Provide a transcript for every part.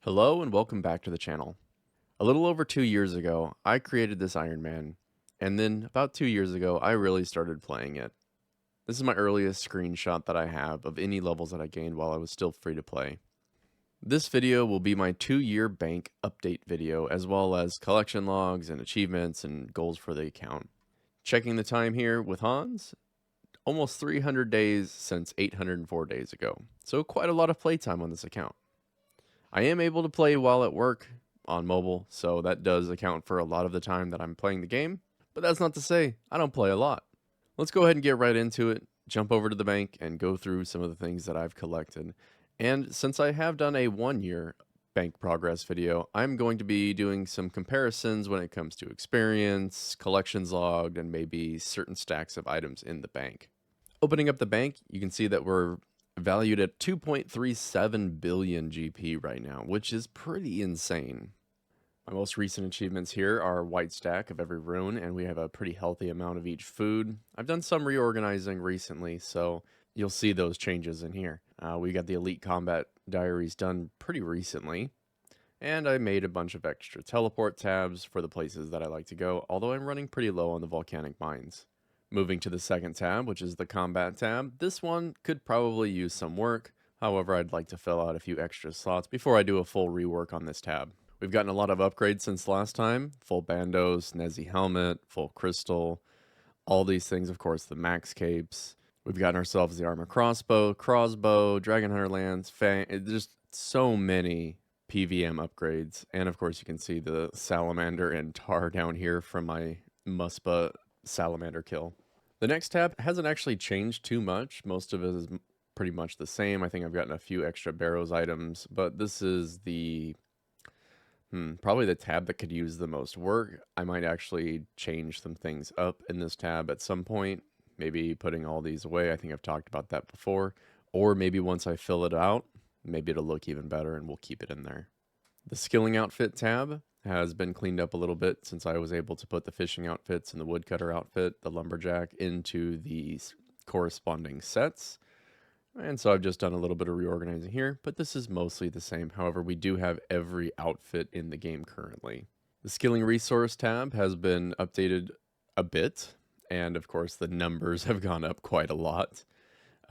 Hello and welcome back to the channel. A little over 2 years ago, I created this Ironman, and then about 2 years ago, I really started playing it. This is my earliest screenshot that I have of any levels that I gained while I was still free to play. This video will be my 2-year bank update video, as well as collection logs and achievements and goals for the account. Checking the time here with Hans, almost 300 days since 804 days ago, so quite a lot of playtime on this account. I am able to play while at work on mobile, so that does account for a lot of the time that I'm playing the game, but that's not to say I don't play a lot. Let's go ahead and get right into it, jump over to the bank, and go through some of the things that I've collected. And since I have done a 1-year bank progress video, I'm going to be doing some comparisons when it comes to experience, collections logged, and maybe certain stacks of items in the bank. Opening up the bank, you can see that we're valued at 2.37 billion GP right now, which is pretty insane. My most recent achievements here are white stack of every rune, and we have a pretty healthy amount of each food. I've done some reorganizing recently, so you'll see those changes in here. We got the Elite Combat Diaries done pretty recently, and I made a bunch of extra teleport tabs for the places that I like to go, although I'm running pretty low on the volcanic mines. Moving to the second tab, which is the combat tab, this one could probably use some work. However, I'd like to fill out a few extra slots before I do a full rework on this tab. We've gotten a lot of upgrades since last time. Full bandos, Nezi helmet, full crystal, all these things, of course, the max capes. We've gotten ourselves the armor crossbow, dragon hunter lance, just so many PVM upgrades. And of course, you can see the salamander and tar down here from my Muspa salamander kill. The next tab hasn't actually changed too much. Most of it is pretty much the same. I think I've gotten a few extra barrows items, but this is the probably the tab that could use the most work. I might actually change some things up in this tab at some point, maybe putting all these away. I think I've talked about that before, or maybe once I fill it out, maybe it'll look even better and we'll keep it in there. The skilling outfit tab has been cleaned up a little bit since I was able to put the fishing outfits and the woodcutter outfit, the lumberjack, into the corresponding sets. And so I've just done a little bit of reorganizing here, but this is mostly the same. However, we do have every outfit in the game currently. The skilling resource tab has been updated a bit, and of course the numbers have gone up quite a lot.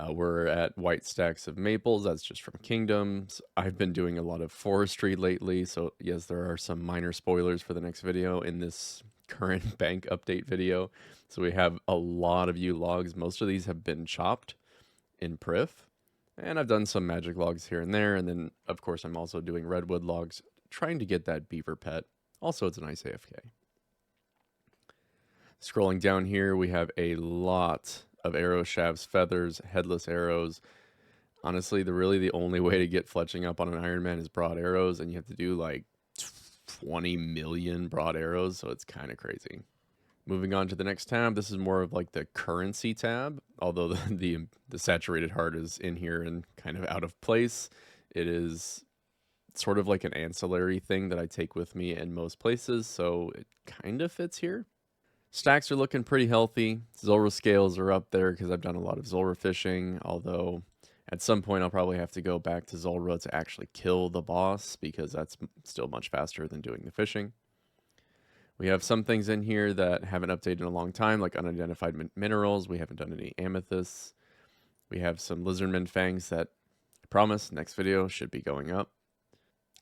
We're at white stacks of maples. That's just from Kingdoms. I've been doing a lot of forestry lately, so yes, there are some minor spoilers for the next video in this current bank update video. So we have a lot of U logs. Most of these have been chopped in Priv, and I've done some magic logs here and there, and then of course I'm also doing redwood logs, trying to get that beaver pet. Also, it's a nice AFK. Scrolling down here, we have a lot of arrow shafts, feathers, headless arrows. Honestly, the only way to get fletching up on an Ironman is broad arrows, and you have to do like 20 million broad arrows, so it's kind of crazy. Moving on to the next tab, this is more of like the currency tab, although the saturated heart is in here and kind of out of place. It is sort of like an ancillary thing that I take with me in most places, so it kind of fits here. Stacks are looking pretty healthy. Zulrah scales are up there because I've done a lot of Zulrah fishing, although at some point I'll probably have to go back to Zulrah to actually kill the boss because that's still much faster than doing the fishing. We have some things in here that haven't updated in a long time, like unidentified minerals. We haven't done any amethysts. We have some lizardman fangs that I promise next video should be going up.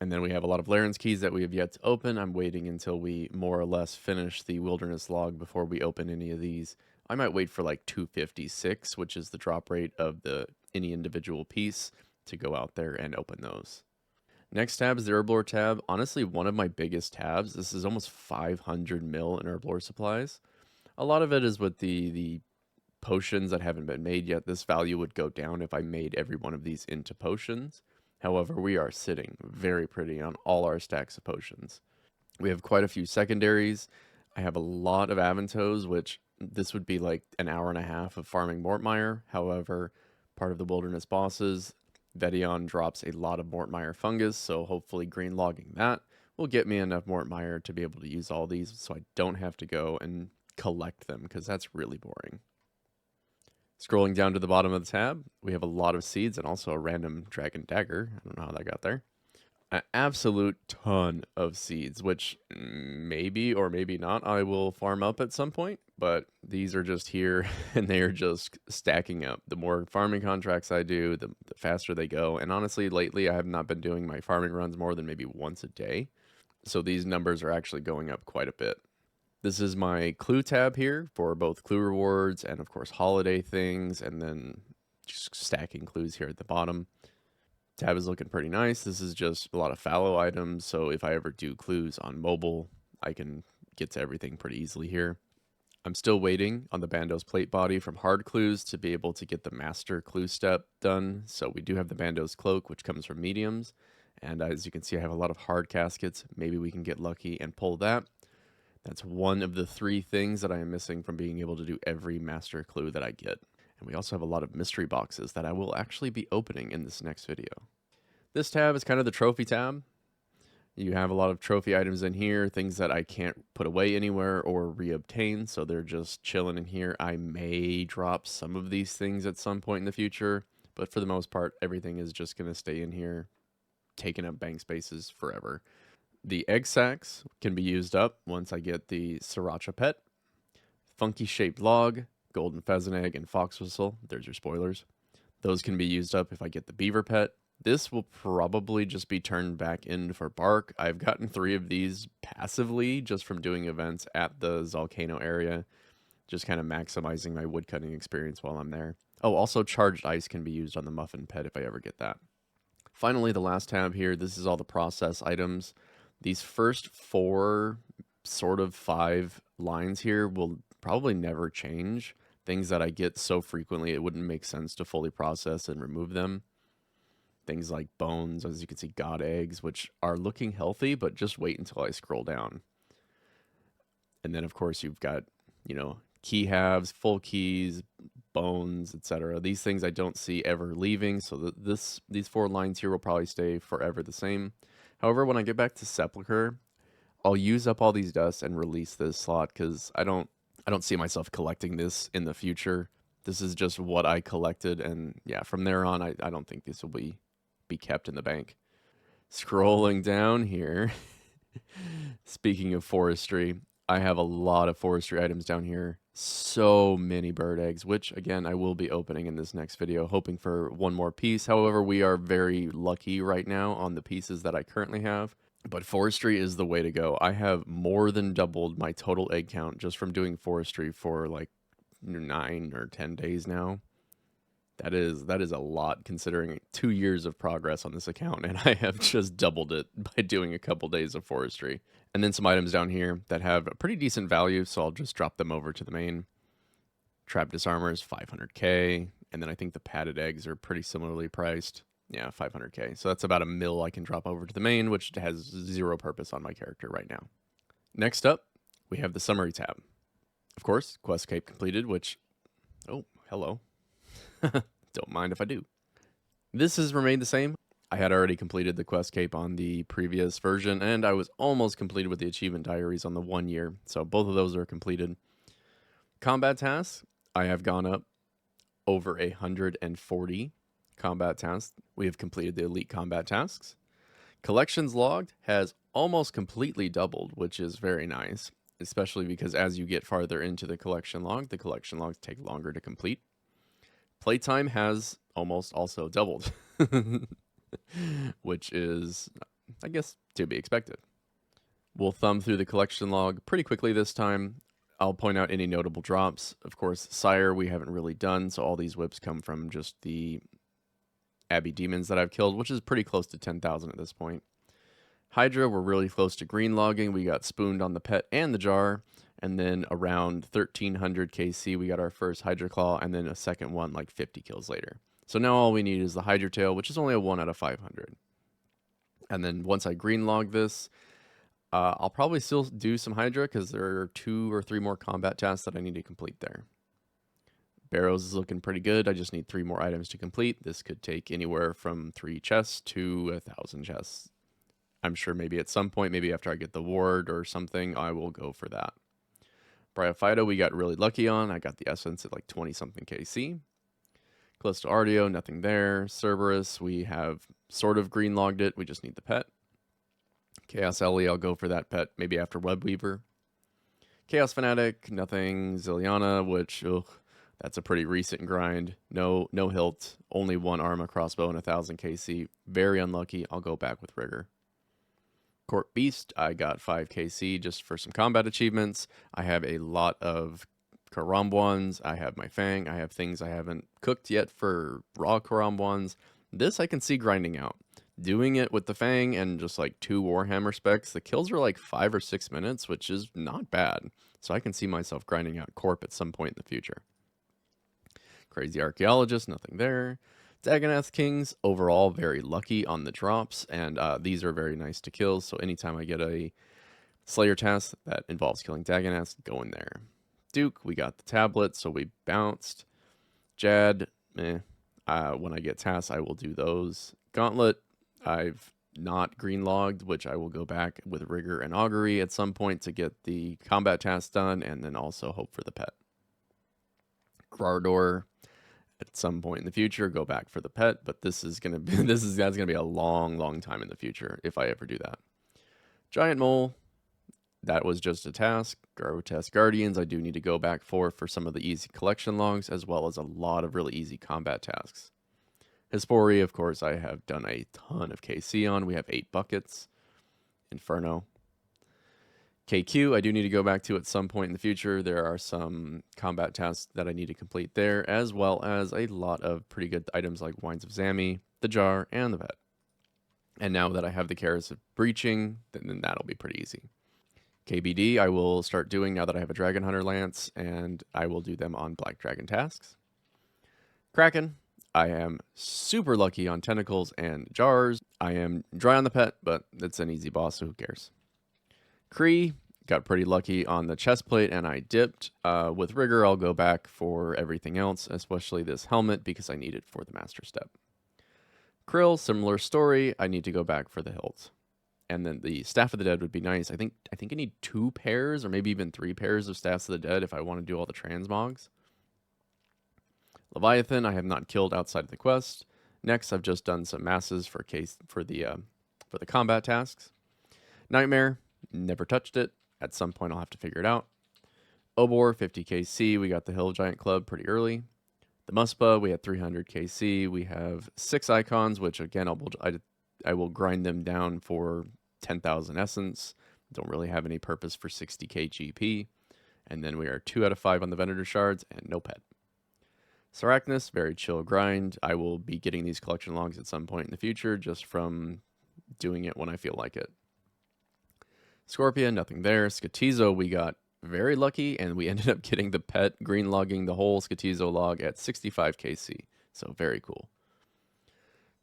And then we have a lot of Laren's keys that we have yet to open. I'm waiting until we more or less finish the wilderness log before we open any of these. I might wait for like 256, which is the drop rate of any individual piece, to go out there and open those. Next tab is the herblore tab. Honestly, one of my biggest tabs. This is almost 500 mil in herblore supplies. A lot of it is with the potions that haven't been made yet. This value would go down if I made every one of these into potions. However, we are sitting very pretty on all our stacks of potions. We have quite a few secondaries. I have a lot of Aventos, which this would be like an hour and a half of farming Mortmire. However, part of the wilderness bosses, Vedion drops a lot of Mortmire fungus, so hopefully green logging that will get me enough Mortmire to be able to use all these so I don't have to go and collect them, because that's really boring. Scrolling down to the bottom of the tab, we have a lot of seeds and also a random dragon dagger. I don't know how that got there. An absolute ton of seeds, which maybe or maybe not I will farm up at some point, but these are just here and they are just stacking up. The more farming contracts I do, the faster they go. And honestly, lately I have not been doing my farming runs more than maybe once a day. So these numbers are actually going up quite a bit. This is my clue tab here for both clue rewards and of course holiday things, and then just stacking clues here at the bottom. Tab is looking pretty nice. This is just a lot of fallow items, so if I ever do clues on mobile, I can get to everything pretty easily here. I'm still waiting on the Bandos plate body from hard clues to be able to get the master clue step done. So we do have the Bandos cloak, which comes from mediums. And as you can see, I have a lot of hard caskets. Maybe we can get lucky and pull that. That's one of the 3 things that I am missing from being able to do every master clue that I get. And we also have a lot of mystery boxes that I will actually be opening in this next video. This tab is kind of the trophy tab. You have a lot of trophy items in here, things that I can't put away anywhere or reobtain, so they're just chilling in here. I may drop some of these things at some point in the future, but for the most part, everything is just going to stay in here, taking up bank spaces forever. The egg sacs can be used up once I get the Sriracha pet. Funky shaped log, golden pheasant egg, and fox whistle. There's your spoilers. Those can be used up if I get the beaver pet. This will probably just be turned back in for bark. I've gotten 3 of these passively just from doing events at the Volcano area, just kind of maximizing my woodcutting experience while I'm there. Oh, also charged ice can be used on the muffin pet if I ever get that. Finally, the last tab here, this is all the process items. These first 4, sort of 5 lines here will probably never change. Things that I get so frequently, it wouldn't make sense to fully process and remove them. Things like bones, as you can see, god eggs, which are looking healthy, but just wait until I scroll down. And then, of course, you've got, key halves, full keys, bones, etc. These things I don't see ever leaving, so these 4 lines here will probably stay forever the same. However, when I get back to Sepulcher, I'll use up all these dusts and release this slot because I don't see myself collecting this in the future. This is just what I collected, and yeah, from there on, I don't think this will be kept in the bank. Scrolling down here, speaking of forestry, I have a lot of forestry items down here. So many bird eggs, which again, I will be opening in this next video, hoping for one more piece. However, we are very lucky right now on the pieces that I currently have. But forestry is the way to go. I have more than doubled my total egg count just from doing forestry for like 9 or 10 days now. That is a lot considering 2 years of progress on this account, and I have just doubled it by doing a couple days of forestry. And then some items down here that have a pretty decent value, so I'll just drop them over to the main. Trap disarmor is 500k, and then I think the padded eggs are pretty similarly priced. Yeah, 500k. So that's about a mil I can drop over to the main, which has 0 purpose on my character right now. Next up, we have the summary tab. Of course, quest cape completed, which... Oh, hello. Don't mind if I do. This has remained the same. I had already completed the quest cape on the previous version, and I was almost completed with the achievement diaries on the 1 year, so both of those are completed. Combat tasks, I have gone up over 140 combat tasks. We have completed the elite combat tasks. Collections logged has almost completely doubled, which is very nice, especially because as you get farther into the collection logs take longer to complete. Playtime has almost also doubled, which is, I guess, to be expected. We'll thumb through the collection log pretty quickly this time. I'll point out any notable drops. Of course, Sire we haven't really done, so all these whips come from just the Abbey demons that I've killed, which is pretty close to 10,000 at this point. Hydra, we're really close to green logging. We got spooned on the pet and the jar. And then around 1300 KC, we got our first Hydra Claw, and then a second one like 50 kills later. So now all we need is the Hydra Tail, which is only a 1 out of 500. And then once I green log this, I'll probably still do some Hydra because there are 2 or 3 more combat tasks that I need to complete there. Barrows is looking pretty good. I just need 3 more items to complete. This could take anywhere from 3 chests to 1,000 chests. I'm sure maybe at some point, maybe after I get the ward or something, I will go for that. Bryophyta we got really lucky on. I got the essence at like 20-something KC. Close to Ardio, nothing there. Cerberus, we have sort of green logged it. We just need the pet. Chaos Ellie, I'll go for that pet maybe after Web Weaver. Chaos Fanatic, nothing. Zilliana, which, ugh, that's a pretty recent grind. No hilt, only one Arma crossbow and 1000 KC. Very unlucky. I'll go back with Rigor. Court Beast, I got 5 KC just for some combat achievements. I have a lot of Karambwans. I have my Fang. I have things I haven't cooked yet for raw Karambwans. This I can see grinding out. Doing it with the Fang and just like 2 Warhammer specs, the kills are like 5 or 6 minutes, which is not bad. So I can see myself grinding out Corp at some point in the future. Crazy Archaeologist, nothing there. Dagonath Kings, overall very lucky on the drops, and these are very nice to kill, so anytime I get a Slayer task that involves killing Dagonaths, go in there. Duke, we got the tablet, so we bounced. Jad, when I get tasks, I will do those. Gauntlet, I've not green logged, which I will go back with Rigor and Augury at some point to get the combat tasks done, and then also hope for the pet. Grardor, at some point in the future, go back for the pet, but this is gonna be that's gonna be a long time in the future if I ever do that. Giant Mole, that was just a task. Grotesque Guardians, I do need to go back for some of the easy collection logs, as well as a lot of really easy combat tasks. Hesperia, of course, I have done a ton of KC on. We have 8 buckets. Inferno. KQ, I do need to go back to at some point in the future. There are some combat tasks that I need to complete there, as well as a lot of pretty good items like Wines of Zami, the Jar, and the Pet. And now that I have the Carrots of Breaching, then that'll be pretty easy. KBD, I will start doing now that I have a Dragon Hunter Lance, and I will do them on Black Dragon tasks. Kraken, I am super lucky on Tentacles and Jars. I am dry on the Pet, but it's an easy boss, so who cares? Kree, got pretty lucky on the chest plate and I dipped. With Rigor, I'll go back for everything else, especially this helmet because I need it for the Master Step. Krill, similar story. I need to go back for the hilt. And then the Staff of the Dead would be nice. I think I need 2 pairs or maybe even 3 pairs of Staffs of the Dead if I want to do all the transmogs. Leviathan, I have not killed outside of the quest. Next, I've just done some masses for the combat tasks. Nightmare, never touched it. At some point, I'll have to figure it out. Obor, 50 KC. We got the Hill Giant Club pretty early. The Muspa, we had 300 KC. We have 6 icons, which again, I will grind them down for 10,000 essence. Don't really have any purpose for 60k GP. And then we are 2 out of 5 on the Venator shards and no pet. Sarachnis, very chill grind. I will be getting these collection logs at some point in the future just from doing it when I feel like it. Scorpion, nothing there. Skatizo, we got very lucky, and we ended up getting the pet green logging the whole Skatizo log at 65 KC. So very cool.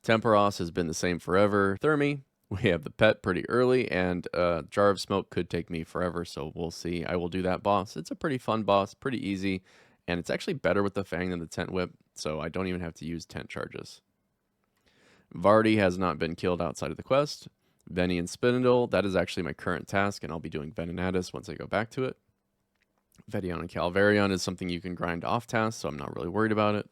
Temperos has been the same forever. Thermi, we have the pet pretty early, and Jar of Smoke could take me forever, so we'll see. I will do that boss. It's a pretty fun boss, pretty easy, and it's actually better with the Fang than the Tent Whip, so I don't even have to use tent charges. Vardy has not been killed outside of the quest. Veni and Spindle, that is actually my current task, and I'll be doing Venenatus once I go back to it. Vedion and Calvarion is something you can grind off task, so I'm not really worried about it.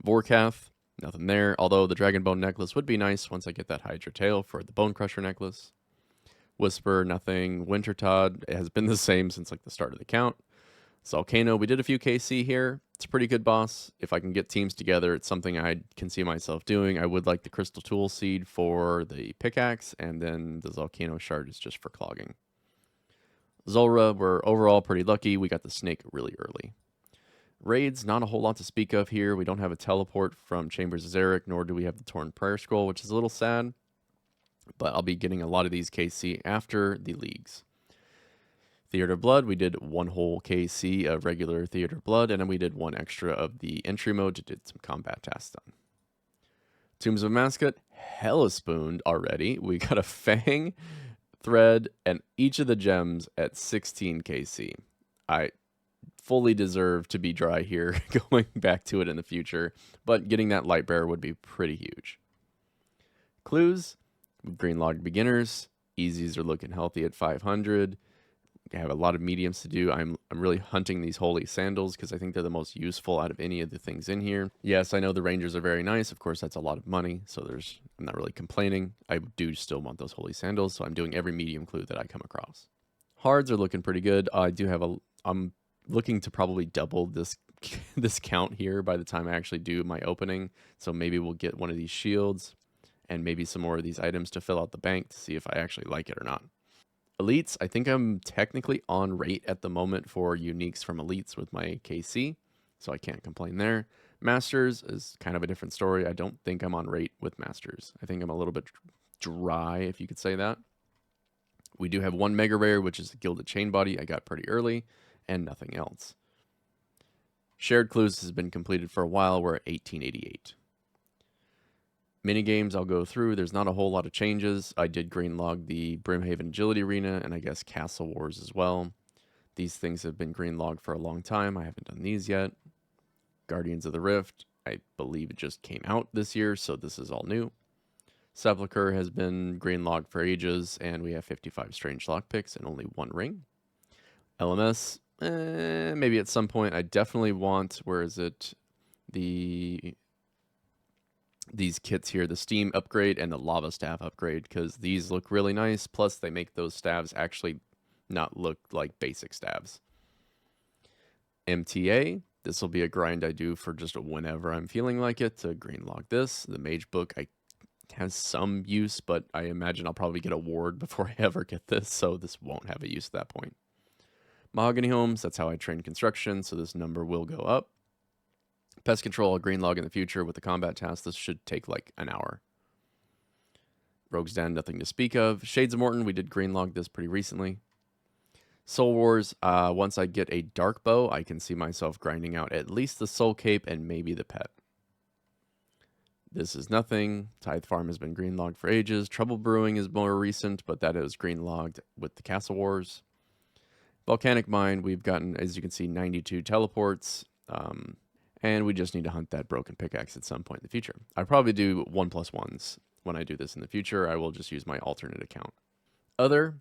Vorkath, nothing there, although the Dragon Bone necklace would be nice once I get that Hydra tail for the Bone Crusher necklace. Whisper, nothing. Wintertodd, it has been the same since like the start of the count. Volcano, we did a few KC here. It's a pretty good boss. If I can get teams together, it's something I can see myself doing. I would like the Crystal Tool Seed for the pickaxe, and then the Volcano Shard is just for clogging. Zulrah, we're overall pretty lucky. We got the Snake really early. Raids, not a whole lot to speak of here. We don't have a teleport from Chambers of Zarek, nor do we have the Torn Prayer Scroll, which is a little sad. But I'll be getting a lot of these KC after the leagues. Theater of Blood, we did 1 whole KC of regular Theater of Blood, and then we did 1 extra of the entry mode to did some combat tasks done. Tombs of Mascot, hella spooned already. We got a Fang, Thread, and each of the gems at 16 KC. I fully deserve to be dry here, going back to it in the future, but getting that Light Bearer would be pretty huge. Clues, green logged beginners, easies are looking healthy at 500. have a lot of mediums to do. I'm really hunting these holy sandals because I think they're the most useful out of any of the things in here. Yes, I know the Rangers are very nice. Of course, that's a lot of money, so I'm not really complaining. I do still want those holy sandals, so I'm doing every medium clue that I come across. Hards are looking pretty good. I'm looking to probably double this this count here by the time I actually do my opening. So maybe we'll get one of these shields and maybe some more of these items to fill out the bank to see if I actually like it or not. Elites, I think I'm technically on rate at the moment for uniques from Elites with my KC, so I can't complain there. Masters is kind of a different story. I don't think I'm on rate with Masters. I think I'm a little bit dry, if you could say that. We do have one Mega Rare, which is the Gilded Chain Body I got pretty early, and nothing else. Shared Clues has been completed for a while. We're at 1888. Minigames I'll go through. There's not a whole lot of changes. I did green log the Brimhaven Agility Arena and I guess Castle Wars as well. These things have been green logged for a long time. I haven't done these yet. Guardians of the Rift, I believe it just came out this year, so this is all new. Sepulchre has been green logged for ages, and we have 55 strange lockpicks and only one ring. LMS, maybe at some point. I definitely want, where is it? These kits here, the Steam upgrade and the Lava Staff upgrade, because these look really nice. Plus, they make those staves actually not look like basic staves. MTA, this will be a grind I do for just whenever I'm feeling like it to green log this. The Mage Book has some use, but I imagine I'll probably get a ward before I ever get this, so this won't have a use at that point. Mahogany Homes, that's how I train construction, so this number will go up. Pest Control, I'll green log in the future with the combat task. This should take like an hour. Rogue's Den, nothing to speak of. Shades of Morton, we did green log this pretty recently. Soul Wars, once I get a dark bow, I can see myself grinding out at least the Soul Cape and maybe the pet. This is nothing. Tithe Farm has been green logged for ages. Trouble Brewing is more recent, but that is green logged with the Castle Wars. Volcanic Mine, we've gotten, as you can see, 92 teleports. And we just need to hunt that broken pickaxe at some point in the future. I'll probably do 1+1s when I do this in the future. I will just use my alternate account. Other,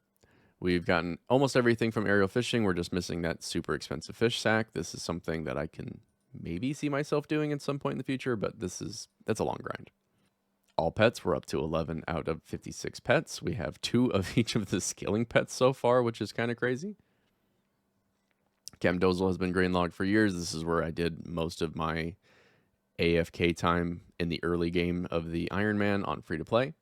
we've gotten almost everything from aerial fishing. We're just missing that super expensive fish sack. This is something that I can maybe see myself doing at some point in the future, but that's a long grind. All pets, we're up to 11 out of 56 pets. We have 2 of each of the skilling pets so far, which is kind of crazy. Camdozel has been green logged for years. This is where I did most of my AFK time in the early game of the Ironman on free-to-play.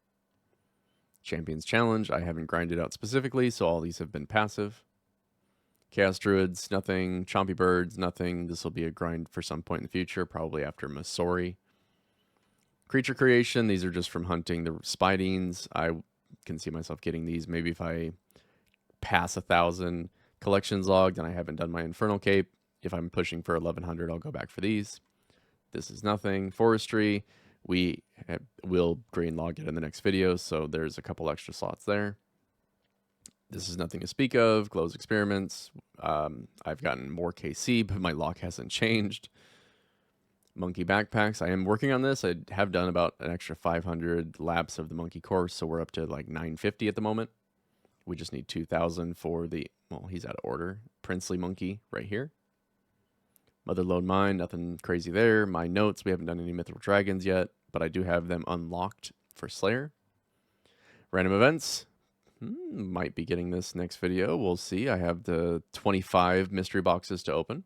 Champions Challenge, I haven't grinded out specifically, so all these have been passive. Chaos Druids, nothing. Chompy Birds, nothing. This will be a grind for some point in the future, probably after Masori. Creature Creation, these are just from hunting the Spidings. I can see myself getting these maybe if I pass 1,000 collections logged and I haven't done my Infernal Cape. If I'm pushing for 1,100, I'll go back for these. This is nothing. Forestry, we'll green log it in the next video, so there's a couple extra slots there. This is nothing to speak of. Glow's Experiments. I've gotten more KC, but my lock hasn't changed. Monkey Backpacks. I am working on this. I have done about an extra 500 laps of the monkey course, so we're up to like 950 at the moment. We just need 2,000 for the, well, he's out of order. Princely Monkey right here. Motherlode Mine, nothing crazy there. My notes, we haven't done any Mythical Dragons yet, but I do have them unlocked for Slayer. Random Events. Might be getting this next video. We'll see. I have the 25 mystery boxes to open.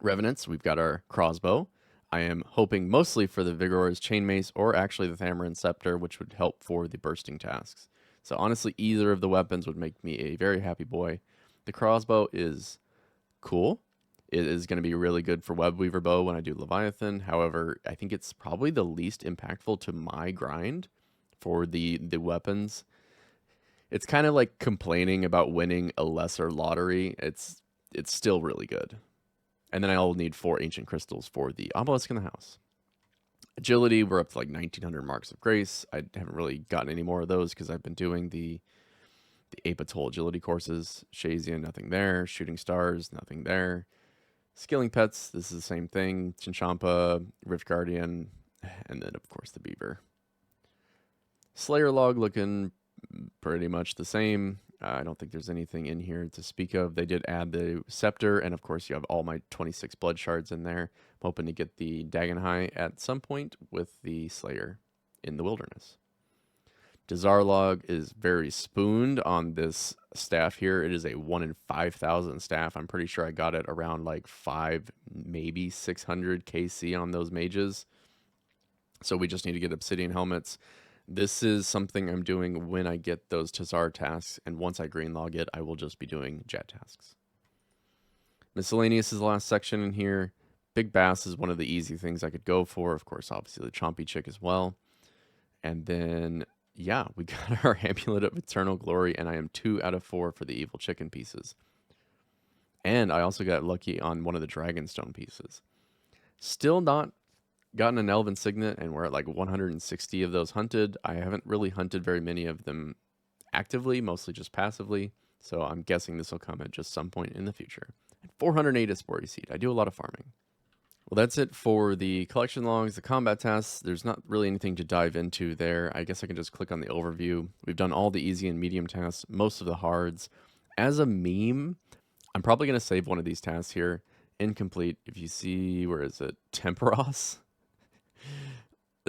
Revenants, we've got our crossbow. I am hoping mostly for the Vigor's Chainmace or actually the Thamrin Scepter, which would help for the bursting tasks. So honestly, either of the weapons would make me a very happy boy. The crossbow is cool. It is going to be really good for Webweaver Bow when I do Leviathan. However, I think it's probably the least impactful to my grind for the weapons. It's kind of like complaining about winning a lesser lottery. It's still really good. And then I'll need 4 Ancient Crystals for the Obelisk in the House. Agility, we're up to like 1,900 Marks of Grace. I haven't really gotten any more of those because I've been doing the Apatoll Agility courses. Shazian, nothing there. Shooting Stars, nothing there. Skilling Pets, this is the same thing. Chinchampa, Rift Guardian, and then of course the Beaver. Slayer Log looking pretty much the same. I don't think there's anything in here to speak of. They did add the scepter, and of course you have all my 26 blood shards in there. I'm hoping to get the Dagonhai at some point with the Slayer in the wilderness. Dazarlog is very spooned on this staff here. It is a 1 in 5,000 staff. I'm pretty sure I got it around like 5, maybe 600 KC on those mages. So we just need to get obsidian helmets. This is something I'm doing when I get those Tazar tasks, and once I greenlog it, I will just be doing jet tasks. Miscellaneous is the last section in here. Big Bass is one of the easy things I could go for. Of course, obviously the Chompy Chick as well. And then, yeah, we got our Amulet of Eternal Glory, and I am 2 out of 4 for the Evil Chicken pieces. And I also got lucky on one of the Dragonstone pieces. Still not gotten an Elven Signet, and we're at like 160 of those hunted. I haven't really hunted very many of them actively, mostly just passively. So I'm guessing this will come at just some point in the future. And 408 is Sporty Seed. I do a lot of farming. Well, that's it for the collection logs, the combat tasks. There's not really anything to dive into there. I guess I can just click on the overview. We've done all the easy and medium tasks, most of the hards. As a meme, I'm probably going to save one of these tasks here. Incomplete. If you see, where is it? Temperos.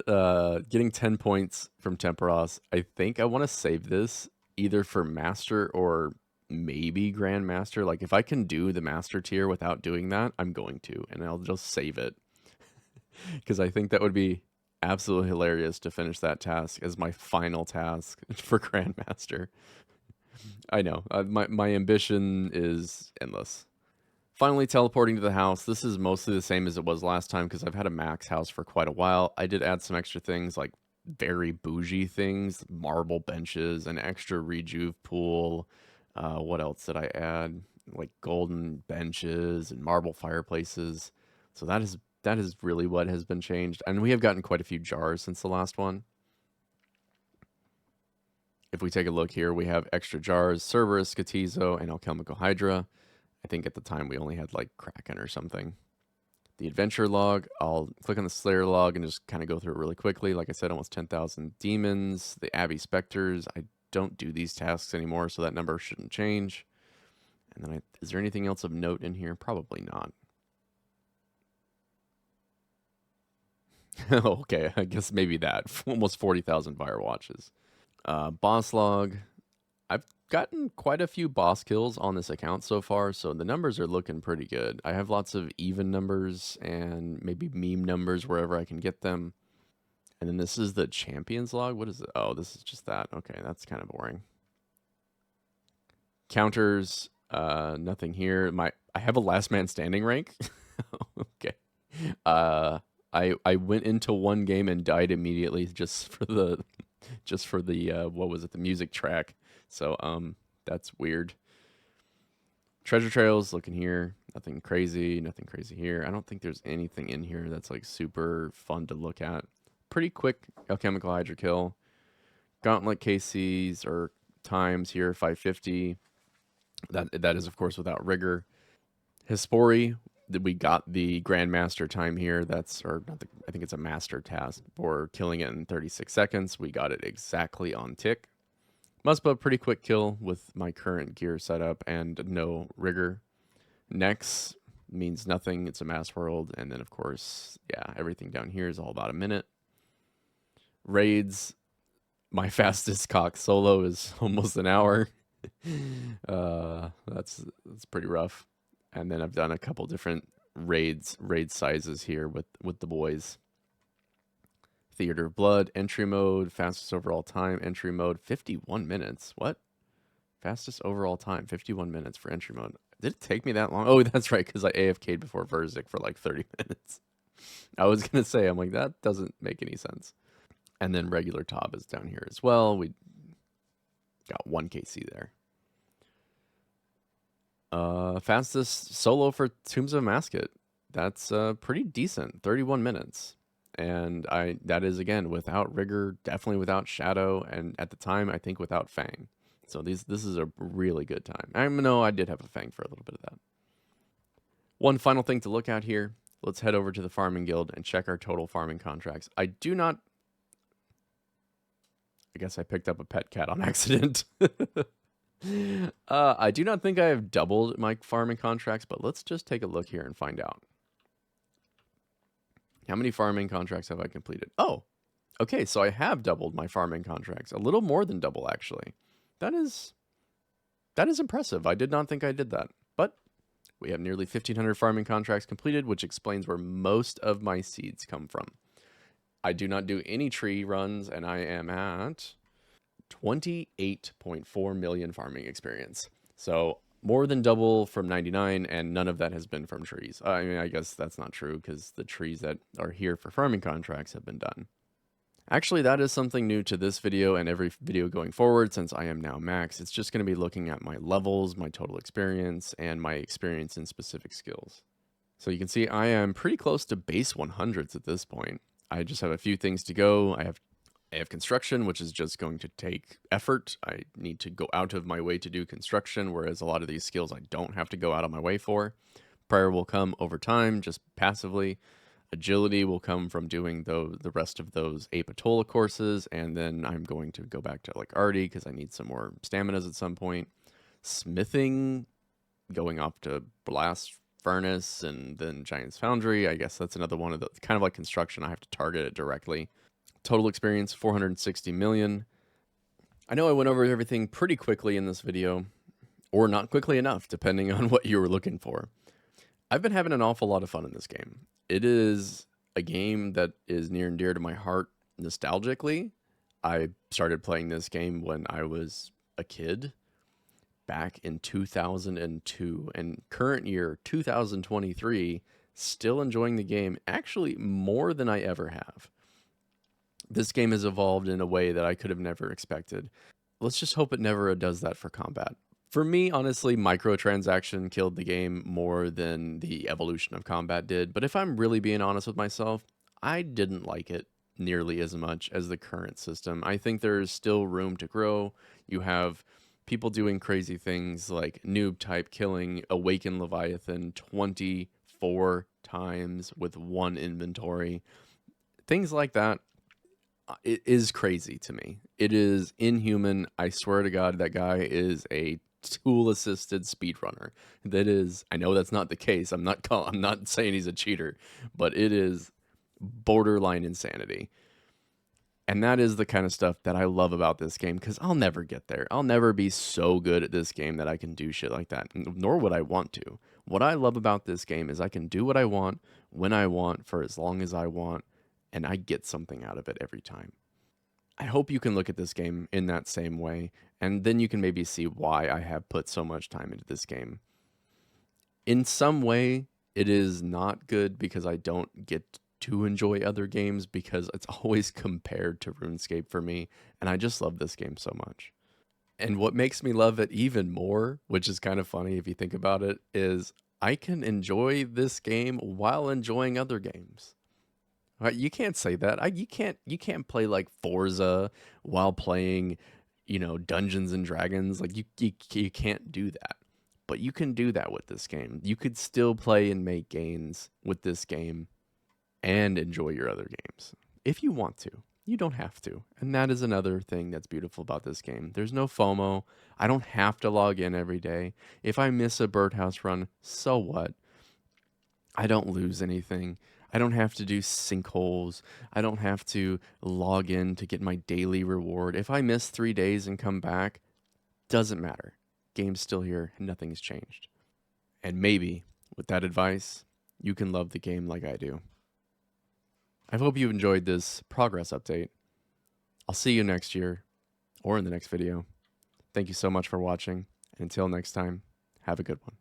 Getting 10 points from Temperos. I think I want to save this either for Master or maybe Grandmaster. Like, if I can do the Master tier without doing that, I'm going to, and I'll just save it. Because I think that would be absolutely hilarious to finish that task as my final task for Grandmaster. I know, my ambition is endless. Finally, teleporting to the house. This is mostly the same as it was last time because I've had a max house for quite a while. I did add some extra things, like very bougie things, marble benches, an extra rejuve pool. What else did I add? Like golden benches and marble fireplaces. So that is really what has been changed. And we have gotten quite a few jars since the last one. If we take a look here, we have extra jars, Cerberus, Skatizo, and Alchemical Hydra. I think at the time we only had like Kraken or something. The adventure log, I'll click on the Slayer log and just kind of go through it really quickly. Like I said, almost 10,000 demons. The Abbey Specters, I don't do these tasks anymore, so that number shouldn't change. And then is there anything else of note in here? Probably not. Okay, I guess maybe that. Almost 40,000 fire watches. Boss log. I've gotten quite a few boss kills on this account so far, so the numbers are looking pretty good. I have lots of even numbers and maybe meme numbers wherever I can get them. And then this is the champions log. What is it? Oh, this is just that. Okay, that's kind of boring. Counters, nothing here. I have a last man standing rank. Okay. I went into one game and died immediately just for the what was it, the music track. So that's weird. Treasure trails, looking here, nothing crazy here. I don't think there's anything in here that's like super fun to look at. Pretty quick Alchemical Hydra kill. Gauntlet KCs or times here, 550. That is of course without rigor. Hispori, we got the Grandmaster time here. I think it's a master task for killing it in 36 seconds. We got it exactly on tick. Must be a pretty quick kill with my current gear setup and no rigor. Next means nothing. It's a mass world. And then, of course, yeah, everything down here is all about a minute. Raids, my fastest cock solo is almost an hour. That's pretty rough. And then I've done a couple different raid sizes here with the boys. Theater of Blood, entry mode, fastest overall time, entry mode, 51 minutes. What? Fastest overall time, 51 minutes for entry mode. Did it take me that long? Oh, that's right, because I AFK'd before Verzik for like 30 minutes. I was going to say, I'm like, that doesn't make any sense. And then regular Tob is down here as well. We got 1 KC there. Fastest solo for Tombs of Masket. That's pretty decent, 31 minutes. And that is, again, without rigor, definitely without shadow, and at the time, I think without Fang. So this is a really good time. I know I did have a Fang for a little bit of that. One final thing to look at here. Let's head over to the Farming Guild and check our total farming contracts. I guess I picked up a pet cat on accident. I do not think I have doubled my farming contracts, but let's just take a look here and find out. How many farming contracts have I completed? Oh, okay, so I have doubled my farming contracts. A little more than double, actually. That is impressive. I did not think I did that. But we have nearly 1,500 farming contracts completed, which explains where most of my seeds come from. I do not do any tree runs, and I am at 28.4 million farming experience. So more than double from 99, and none of that has been from trees. I mean, I guess that's not true because the trees that are here for farming contracts have been done. Actually, that is something new to this video and every video going forward since I am now max. It's just going to be looking at my levels, my total experience, and my experience in specific skills. So you can see I am pretty close to base 100s at this point. I just have a few things to go. I have construction, which is just going to take effort. I need to go out of my way to do construction, whereas a lot of these skills I don't have to go out of my way for. Prayer will come over time, just passively. Agility will come from doing the rest of those Apatola courses, and then I'm going to go back to like Artie because I need some more staminas at some point. Smithing, going off to Blast Furnace and then Giant's Foundry. I guess that's another one of the kind of like construction. I have to target it directly. Total experience 460 million. I know I went over everything pretty quickly in this video, or not quickly enough, depending on what you were looking for. I've been having an awful lot of fun in this game. It is a game that is near and dear to my heart nostalgically. I started playing this game when I was a kid back in 2002, and current year 2023, still enjoying the game actually more than I ever have. This game has evolved in a way that I could have never expected. Let's just hope it never does that for combat. For me, honestly, microtransaction killed the game more than the evolution of combat did. But if I'm really being honest with myself, I didn't like it nearly as much as the current system. I think there's still room to grow. You have people doing crazy things like noob type killing Awakened Leviathan 24 times with one inventory. Things like that. It is crazy to me. It is inhuman. I swear to God, that guy is a tool-assisted speedrunner. That is, I know that's not the case. I'm not saying he's a cheater, but it is borderline insanity. And that is the kind of stuff that I love about this game because I'll never get there. I'll never be so good at this game that I can do shit like that, nor would I want to. What I love about this game is I can do what I want, when I want, for as long as I want, and I get something out of it every time. I hope you can look at this game in that same way, and then you can maybe see why I have put so much time into this game. In some way, it is not good because I don't get to enjoy other games because it's always compared to RuneScape for me, and I just love this game so much. And what makes me love it even more, which is kind of funny if you think about it, is I can enjoy this game while enjoying other games. Right? You can't say that. You can't play like Forza while playing, Dungeons and Dragons. Like you can't do that. But you can do that with this game. You could still play and make gains with this game and enjoy your other games if you want to. You don't have to. And that is another thing that's beautiful about this game. There's no FOMO. I don't have to log in every day. If I miss a birdhouse run, so what? I don't lose anything. I don't have to do sinkholes. I don't have to log in to get my daily reward. If I miss 3 days and come back, doesn't matter. Game's still here and nothing's changed. And maybe, with that advice, you can love the game like I do. I hope you enjoyed this progress update. I'll see you next year, or in the next video. Thank you so much for watching, and until next time, have a good one.